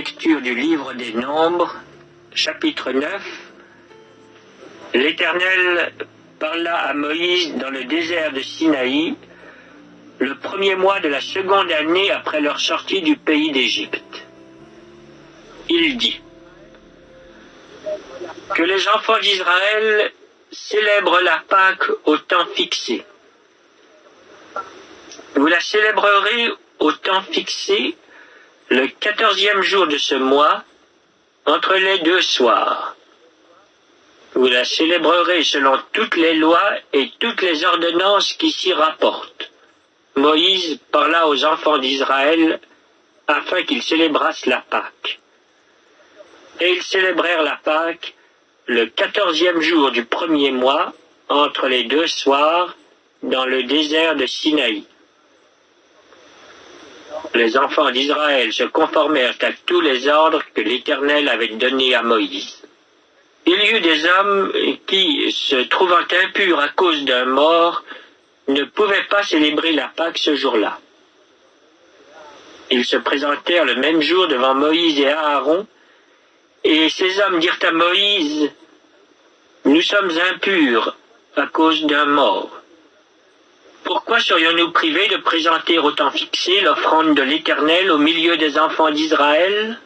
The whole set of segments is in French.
lecture du livre des Nombres, chapitre 9. L'Éternel parla à Moïse dans le désert de Sinaï, le premier mois de la seconde année après leur sortie du pays d'Égypte. Il dit que les enfants d'Israël célèbrent la Pâque au temps fixé. Vous la célébrerez au temps fixé le 14e jour de ce mois, entre les 2 soirs. Vous la célébrerez selon toutes les lois et toutes les ordonnances qui s'y rapportent. Moïse parla aux enfants d'Israël afin qu'ils célébrassent la Pâque. Et ils célébrèrent la Pâque le 14e jour du premier mois, entre les 2 soirs, dans le désert de Sinaï. Les enfants d'Israël se conformèrent à tous les ordres que l'Éternel avait donnés à Moïse. Il y eut des hommes qui, se trouvant impurs à cause d'un mort, ne pouvaient pas célébrer la Pâque ce jour-là. Ils se présentèrent le même jour devant Moïse et Aaron, et ces hommes dirent à Moïse, « Nous sommes impurs à cause d'un mort. Pourquoi serions-nous privés de présenter au temps fixé l'offrande de l'Éternel au milieu des enfants d'Israël ?»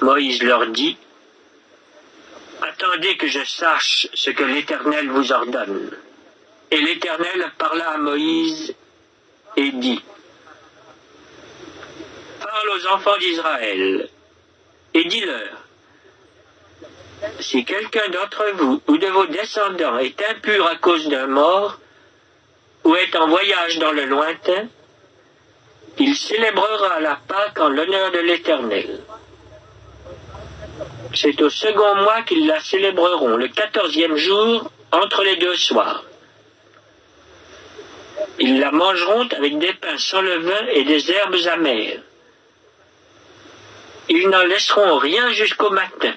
Moïse leur dit, « Attendez que je sache ce que l'Éternel vous ordonne. » Et l'Éternel parla à Moïse et dit, « Parle aux enfants d'Israël et dis-leur, si quelqu'un d'entre vous ou de vos descendants est impur à cause d'un mort, ou est en voyage dans le lointain, il célébrera la Pâque en l'honneur de l'Éternel. C'est au second mois qu'ils la célébreront, le 14e jour, entre les 2 soirs. Ils la mangeront avec des pains sans levain et des herbes amères. Ils n'en laisseront rien jusqu'au matin,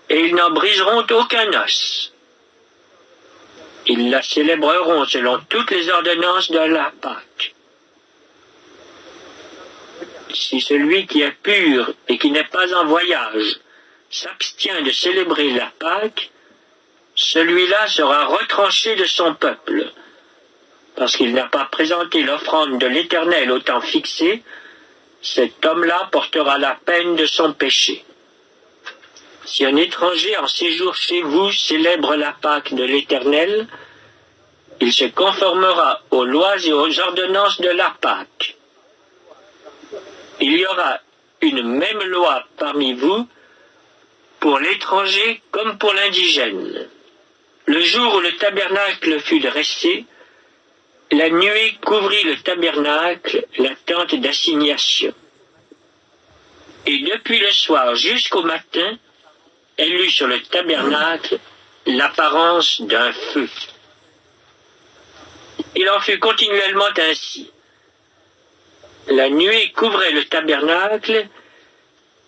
et ils n'en briseront aucun os. Ils la célébreront selon toutes les ordonnances de la Pâque. Si celui qui est pur et qui n'est pas en voyage s'abstient de célébrer la Pâque, celui-là sera retranché de son peuple, parce qu'il n'a pas présenté l'offrande de l'Éternel au temps fixé. Cet homme-là portera la peine de son péché. Si un étranger en séjour chez vous célèbre la Pâque de l'Éternel, il se conformera aux lois et aux ordonnances de la Pâque. Il y aura une même loi parmi vous pour l'étranger comme pour l'indigène. Le jour où le tabernacle fut dressé, la nuée couvrit le tabernacle, la tente d'assignation. Et depuis le soir jusqu'au matin, elle eut sur le tabernacle l'apparence d'un feu. Il en fut continuellement ainsi. La nuée couvrait le tabernacle,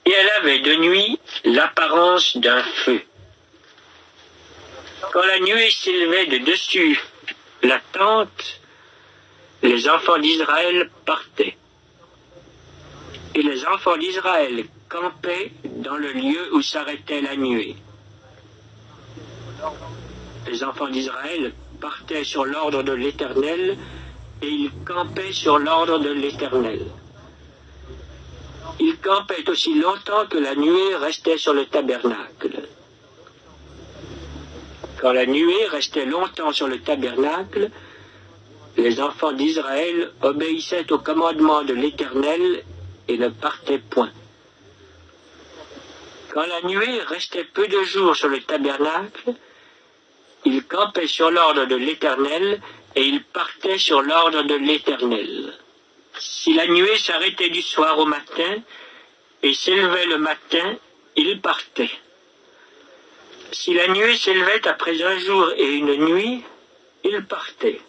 et elle avait de nuit l'apparence d'un feu. Quand la nuée s'élevait de dessus la tente, les enfants d'Israël partaient. Et les enfants d'Israël campaient dans le lieu où s'arrêtait la nuée. Les enfants d'Israël partaient sur l'ordre de l'Éternel, et ils campaient sur l'ordre de l'Éternel. Ils campaient aussi longtemps que la nuée restait sur le tabernacle. Quand la nuée restait longtemps sur le tabernacle, les enfants d'Israël obéissaient au commandement de l'Éternel et ne partaient point. Quand la nuée restait peu de jours sur le tabernacle, ils campaient sur l'ordre de l'Éternel et ils partaient sur l'ordre de l'Éternel. Si la nuée s'arrêtait du soir au matin et s'élevait le matin, ils partaient. Si la nuée s'élevait après un jour et une nuit, ils partaient.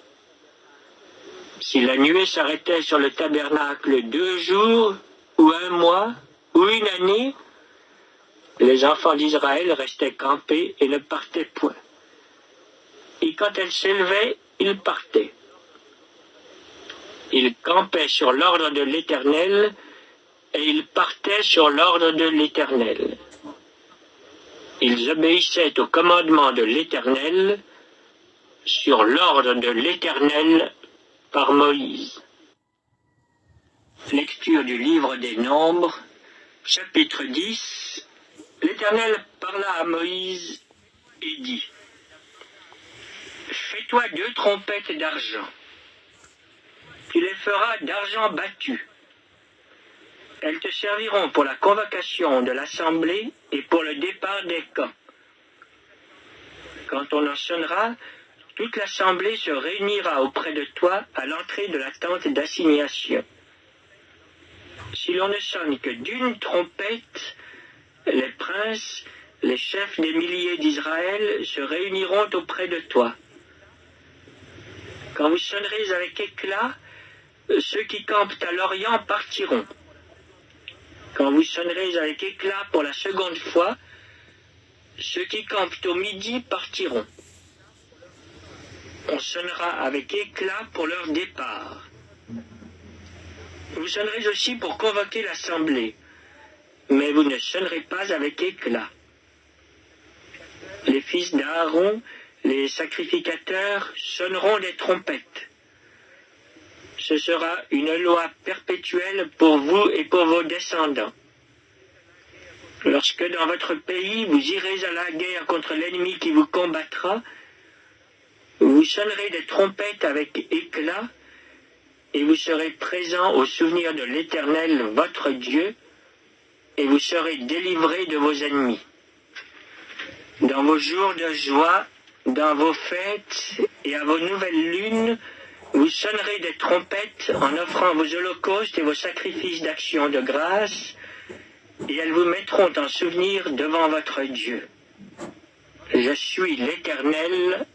Si la nuée s'arrêtait sur le tabernacle 2 jours, ou 1 mois, ou 1 année, les enfants d'Israël restaient campés et ne partaient point. Et quand elle s'élevait, ils partaient. Ils campaient sur l'ordre de l'Éternel et ils partaient sur l'ordre de l'Éternel. Ils obéissaient au commandement de l'Éternel, sur l'ordre de l'Éternel par Moïse. Lecture du livre des Nombres, chapitre 10. L'Éternel parla à Moïse et dit: Fais-toi 2 trompettes d'argent. Tu les feras d'argent battu. Elles te serviront pour la convocation de l'assemblée et pour le départ des camps. Quand on en sonnera, toute l'assemblée se réunira auprès de toi à l'entrée de la tente d'assignation. Si l'on ne sonne que d'une trompette, les princes, les chefs des milliers d'Israël se réuniront auprès de toi. Quand vous sonnerez avec éclat, ceux qui campent à l'Orient partiront. Quand vous sonnerez avec éclat pour la seconde fois, ceux qui campent au midi partiront. On sonnera avec éclat pour leur départ. Vous sonnerez aussi pour convoquer l'assemblée, mais vous ne sonnerez pas avec éclat. Les fils d'Aaron, les sacrificateurs, sonneront des trompettes. Ce sera une loi perpétuelle pour vous et pour vos descendants. Lorsque dans votre pays vous irez à la guerre contre l'ennemi qui vous combattra, vous sonnerez des trompettes avec éclat, et vous serez présents au souvenir de l'Éternel, votre Dieu, et vous serez délivrés de vos ennemis. Dans vos jours de joie, dans vos fêtes et à vos nouvelles lunes, vous sonnerez des trompettes en offrant vos holocaustes et vos sacrifices d'action de grâce, et elles vous mettront en souvenir devant votre Dieu. Je suis l'Éternel,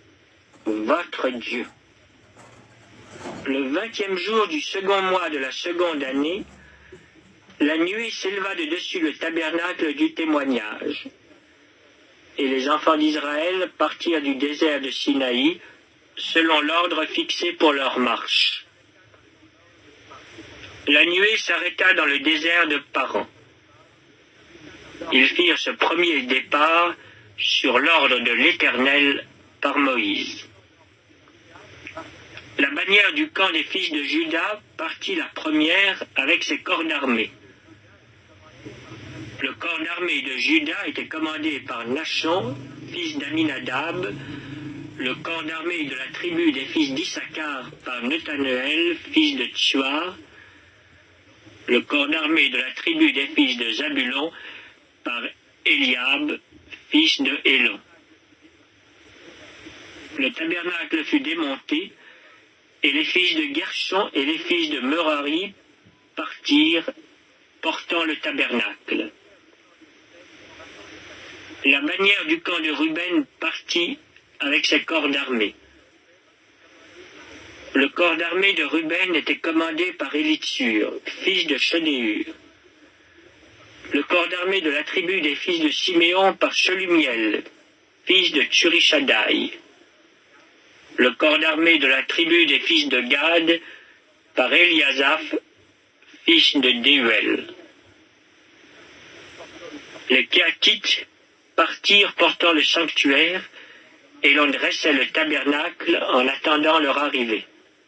votre Dieu. Le 20e jour du second mois de la seconde année, la nuée s'éleva de dessus le tabernacle du témoignage. Et les enfants d'Israël partirent du désert de Sinaï, selon l'ordre fixé pour leur marche. La nuée s'arrêta dans le désert de Paran. Ils firent ce premier départ sur l'ordre de l'Éternel par Moïse. La bannière du camp des fils de Juda partit la première avec ses corps d'armée. Le corps d'armée de Juda était commandé par Nachon, fils d'Aminadab, le corps d'armée de la tribu des fils d'Issachar par Nethaneël, fils de Tsuar, le corps d'armée de la tribu des fils de Zabulon par Eliab, fils de Hélon. Le tabernacle fut démonté, et les fils de Gershon et les fils de Merari partirent, portant le tabernacle. La bannière du camp de Ruben partit avec ses corps d'armée. Le corps d'armée de Ruben était commandé par Élitsur, fils de Shedéur. Le corps d'armée de la tribu des fils de Siméon par Shelumiel, fils de Tsurishaddaï. Le corps d'armée de la tribu des fils de Gad par Eliasaph, fils de Déuel. Les Kéatites partirent portant le sanctuaire, et l'on dressait le tabernacle en attendant leur arrivée.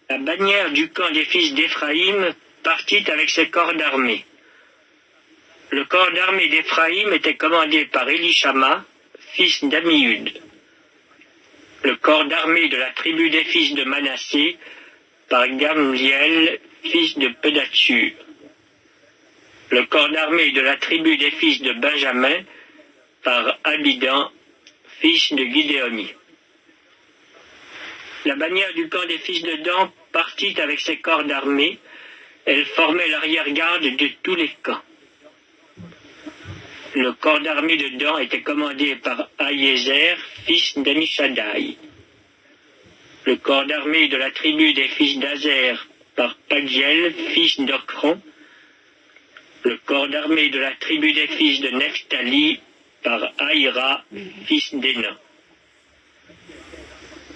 La bannière du camp des fils d'Éphraïm partit avec ses corps d'armée. Le corps d'armée d'Éphraïm était commandé par Élishama, fils d'Ammiud. Le corps d'armée de la tribu des fils de Manassé par Gamliel, fils de Pedatsur. Le corps d'armée de la tribu des fils de Benjamin par Abidan, fils de Gidéoni. La bannière du camp des fils de Dan partit avec ses corps d'armée. Elle formait l'arrière-garde de tous les camps. Le corps d'armée de Dan était commandé par Aïézer, fils d'Amishadaï. Le corps d'armée de la tribu des fils d'Azer par Pagiel, fils d'Ocron. Le corps d'armée de la tribu des fils de Nephtali par Aïra, fils d'Énan.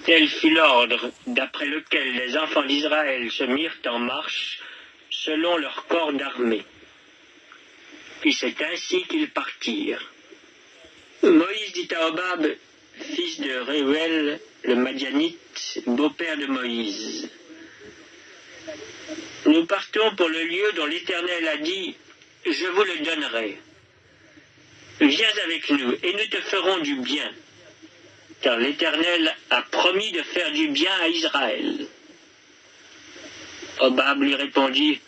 Tel fut l'ordre d'après lequel les enfants d'Israël se mirent en marche, selon leur corps d'armée. puis c'est ainsi qu'ils partirent. Moïse dit à Hobab, fils de Réuel, le Madianite, beau-père de Moïse: nous partons pour le lieu dont l'Éternel a dit, je vous le donnerai. Viens avec nous, et nous te ferons du bien, car l'Éternel a promis de faire du bien à Israël. Hobab lui répondit,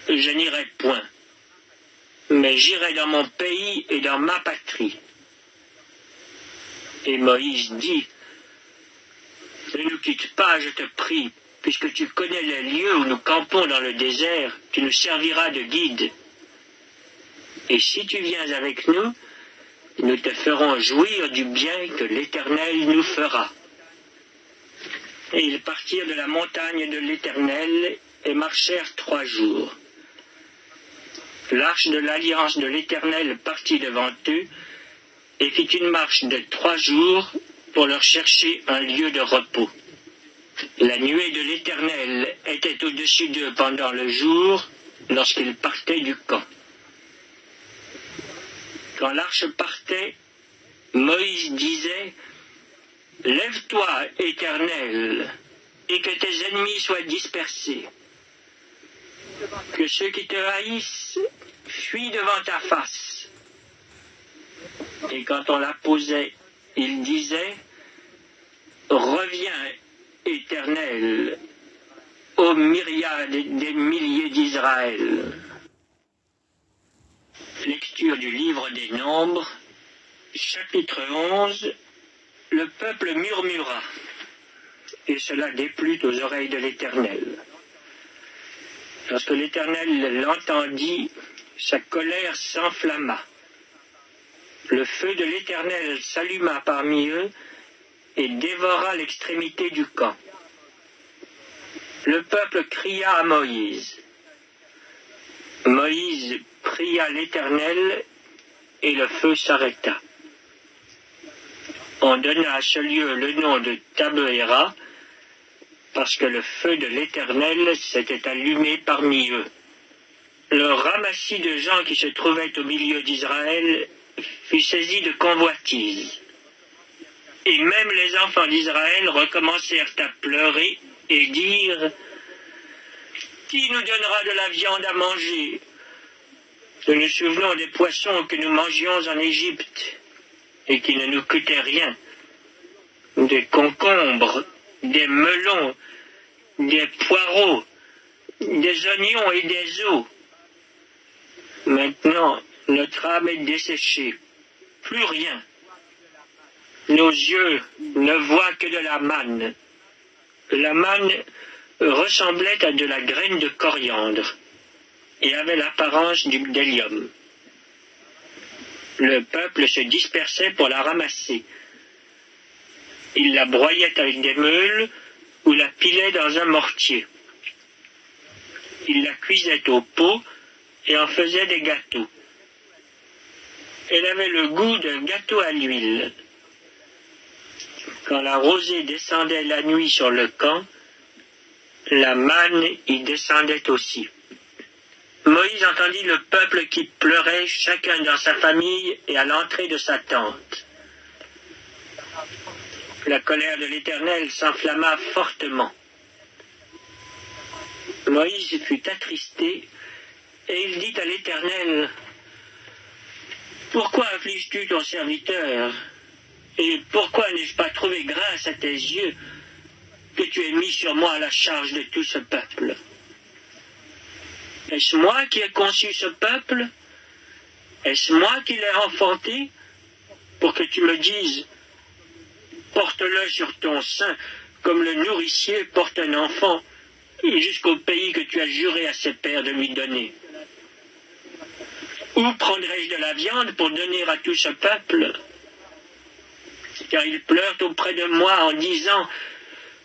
je n'irai point, mais j'irai dans mon pays et dans ma patrie. Et Moïse dit, ne nous quitte pas, je te prie, puisque tu connais les lieux où nous campons dans le désert, tu nous serviras de guide. Et si tu viens avec nous, nous te ferons jouir du bien que l'Éternel nous fera. Et ils partirent de la montagne de l'Éternel et marchèrent 3 jours. L'arche de l'alliance de l'Éternel partit devant eux et fit une marche de 3 jours pour leur chercher un lieu de repos. La nuée de l'Éternel était au-dessus d'eux pendant le jour lorsqu'ils partaient du camp. Quand l'arche partait, Moïse disait, « Lève-toi, Éternel, et que tes ennemis soient dispersés. Que ceux qui te haïssent fuient devant ta face. » Et quand on la posait, il disait, « Reviens, Éternel, aux myriades des milliers d'Israël. » Lecture du livre des Nombres, chapitre 11. Le peuple murmura, et cela déplut aux oreilles de l'Éternel. Lorsque l'Éternel l'entendit, sa colère s'enflamma. Le feu de l'Éternel s'alluma parmi eux et dévora l'extrémité du camp. Le peuple cria à Moïse. Moïse pria l'Éternel et le feu s'arrêta. On donna à ce lieu le nom de Tabéra, parce que le feu de l'Éternel s'était allumé parmi eux. Le ramassis de gens qui se trouvaient au milieu d'Israël fut saisi de convoitise. Et même les enfants d'Israël recommencèrent à pleurer et dire, « Qui nous donnera de la viande à manger? Nous nous souvenons des poissons que nous mangions en Égypte et qui ne nous coûtaient rien, des concombres, des melons, des poireaux, des oignons et des os. Maintenant, notre âme est desséchée, plus rien. Nos yeux ne voient que de la manne. La manne ressemblait à de la graine de coriandre et avait l'apparence du bdellium. Le peuple se dispersait pour la ramasser. Il la broyait avec des meules ou la pilait dans un mortier. Il la cuisait au pot et en faisait des gâteaux. Elle avait le goût d'un gâteau à l'huile. Quand la rosée descendait la nuit sur le camp, la manne y descendait aussi. Moïse entendit le peuple qui pleurait, chacun dans sa famille et à l'entrée de sa tente. La colère de l'Éternel s'enflamma fortement. Moïse fut attristé et il dit à l'Éternel, « Pourquoi affliges-tu ton serviteur? Et pourquoi n'ai-je pas trouvé grâce à tes yeux que tu aies mis sur moi la charge de tout ce peuple? Est-ce moi qui ai conçu ce peuple? Est-ce moi qui l'ai enfanté pour que tu me dises, porte-le sur ton sein comme le nourricier porte un enfant jusqu'au pays que tu as juré à ses pères de lui donner? Où prendrai-je de la viande pour donner à tout ce peuple? Car ils pleurent auprès de moi en disant,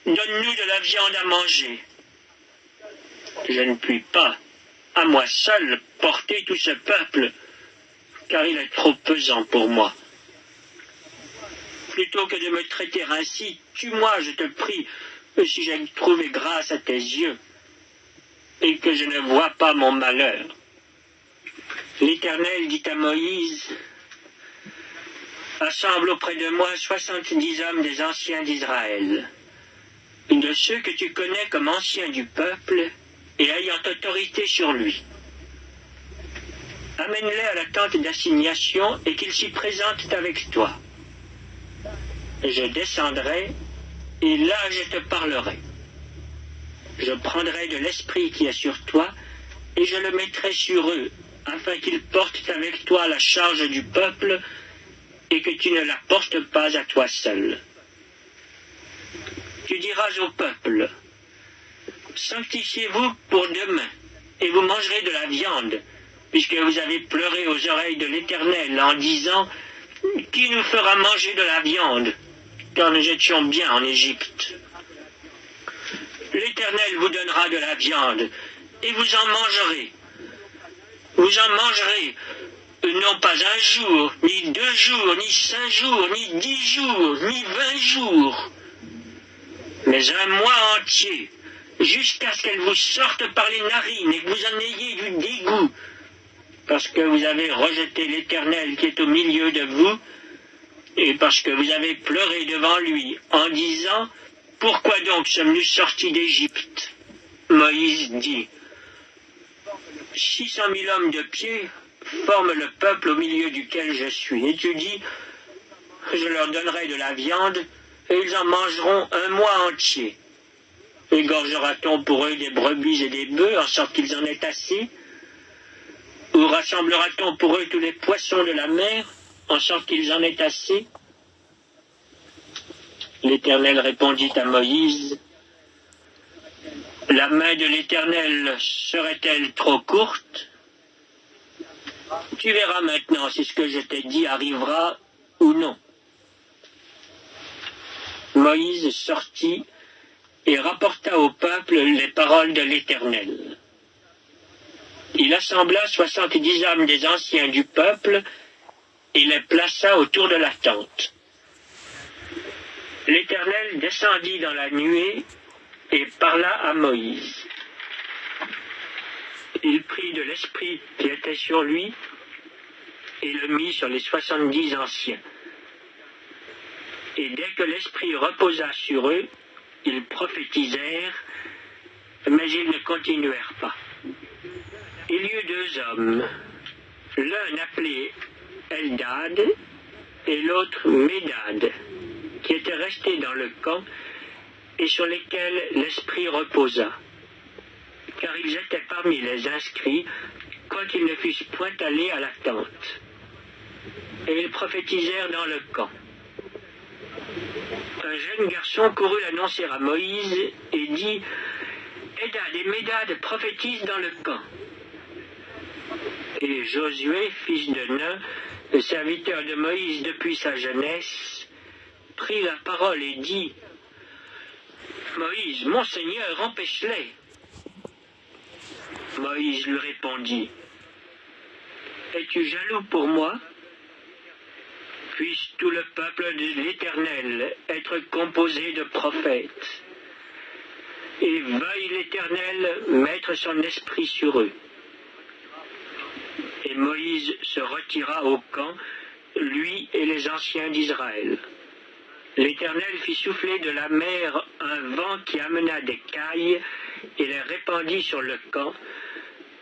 donne-nous de la viande à manger. Je ne puis pas, à moi seul, porter tout ce peuple, car il est trop pesant pour moi. Plutôt que de me traiter ainsi, tue-moi, je te prie, si j'ai trouvé grâce à tes yeux, et que je ne vois pas mon malheur. L'Éternel dit à Moïse, assemble auprès de moi 70 hommes des anciens d'Israël, de ceux que tu connais comme anciens du peuple et ayant autorité sur lui. Amène-les à la tente d'assignation et qu'ils s'y présentent avec toi. Je descendrai et là je te parlerai. Je prendrai de l'esprit qui est sur toi et je le mettrai sur eux, afin qu'ils portent avec toi la charge du peuple et que tu ne la portes pas à toi seul. Tu diras au peuple, sanctifiez-vous pour demain, et vous mangerez de la viande, puisque vous avez pleuré aux oreilles de l'Éternel en disant, qui nous fera manger de la viande, car nous étions bien en Égypte. L'Éternel vous donnera de la viande, et vous en mangerez. Vous en mangerez, non pas un jour, ni 2 jours, ni 5 jours, ni 10 jours, ni 20 jours, mais un mois entier, jusqu'à ce qu'elle vous sorte par les narines et que vous en ayez du dégoût, parce que vous avez rejeté l'Éternel qui est au milieu de vous, et parce que vous avez pleuré devant lui en disant, pourquoi donc sommes-nous sortis d'Égypte? Moïse dit, 600 000 hommes de pied forment le peuple au milieu duquel je suis. Et tu dis, je leur donnerai de la viande, et ils en mangeront un mois entier. Égorgera-t-on pour eux des brebis et des bœufs, en sorte qu'ils en aient assez? Ou rassemblera-t-on pour eux tous les poissons de la mer, en sorte qu'ils en aient assez? L'Éternel répondit à Moïse, la main de l'Éternel serait-elle trop courte? Tu verras maintenant si ce que je t'ai dit arrivera ou non. Moïse sortit et rapporta au peuple les paroles de l'Éternel. Il assembla 70 hommes des anciens du peuple et les plaça autour de la tente. L'Éternel descendit dans la nuée et parla à Moïse. Il prit de l'esprit qui était sur lui et le mit sur les 70 anciens. Et dès que l'esprit reposa sur eux, ils prophétisèrent, mais ils ne continuèrent pas. Il y eut 2 hommes, l'un appelé Eldad et l'autre Médad, qui étaient restés dans le camp et sur lesquels l'esprit reposa, car ils étaient parmi les inscrits, quoiqu'ils ne fussent point allés à la tente. Et ils prophétisèrent dans le camp. Un jeune garçon courut l'annoncer à Moïse et dit, Eldad et Médad prophétisent dans le camp. Et Josué, fils de Nun, le serviteur de Moïse depuis sa jeunesse, prit la parole et dit, Moïse, mon Seigneur, empêche-les. Moïse lui répondit, es-tu jaloux pour moi? Puisse tout le peuple de l'Éternel être composé de prophètes, et veuille l'Éternel mettre son esprit sur eux. Et Moïse se retira au camp, lui et les anciens d'Israël. L'Éternel fit souffler de la mer un vent qui amena des cailles et les répandit sur le camp,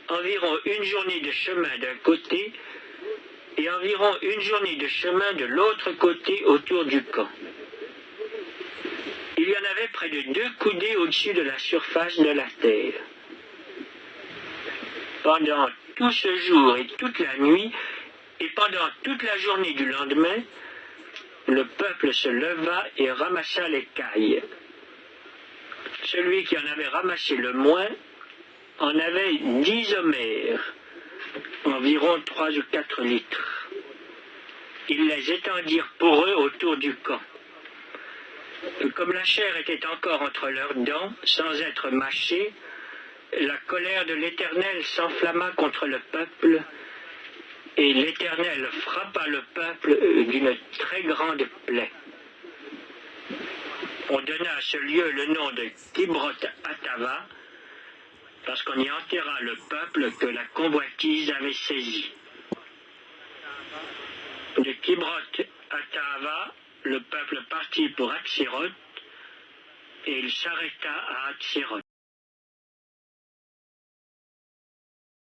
environ 1 journée de chemin d'un côté et environ 1 journée de chemin de l'autre côté autour du camp. Il y en avait près de 2 coudées au-dessus de la surface de la terre. Pendant tout ce jour et toute la nuit, et pendant toute la journée du lendemain, le peuple se leva et ramassa les cailles. Celui qui en avait ramassé le moins en avait 10 homères, environ 3 ou 4 litres. Ils les étendirent pour eux autour du camp. Comme la chair était encore entre leurs dents, sans être mâchée, la colère de l'Éternel s'enflamma contre le peuple, et l'Éternel frappa le peuple d'une très grande plaie. On donna à ce lieu le nom de Kibroth-Hattava, parce qu'on y enterra le peuple que la convoitise avait saisi. De Kibroth à Tahava, le peuple partit pour Hatsiroth, et il s'arrêta à Hatsiroth.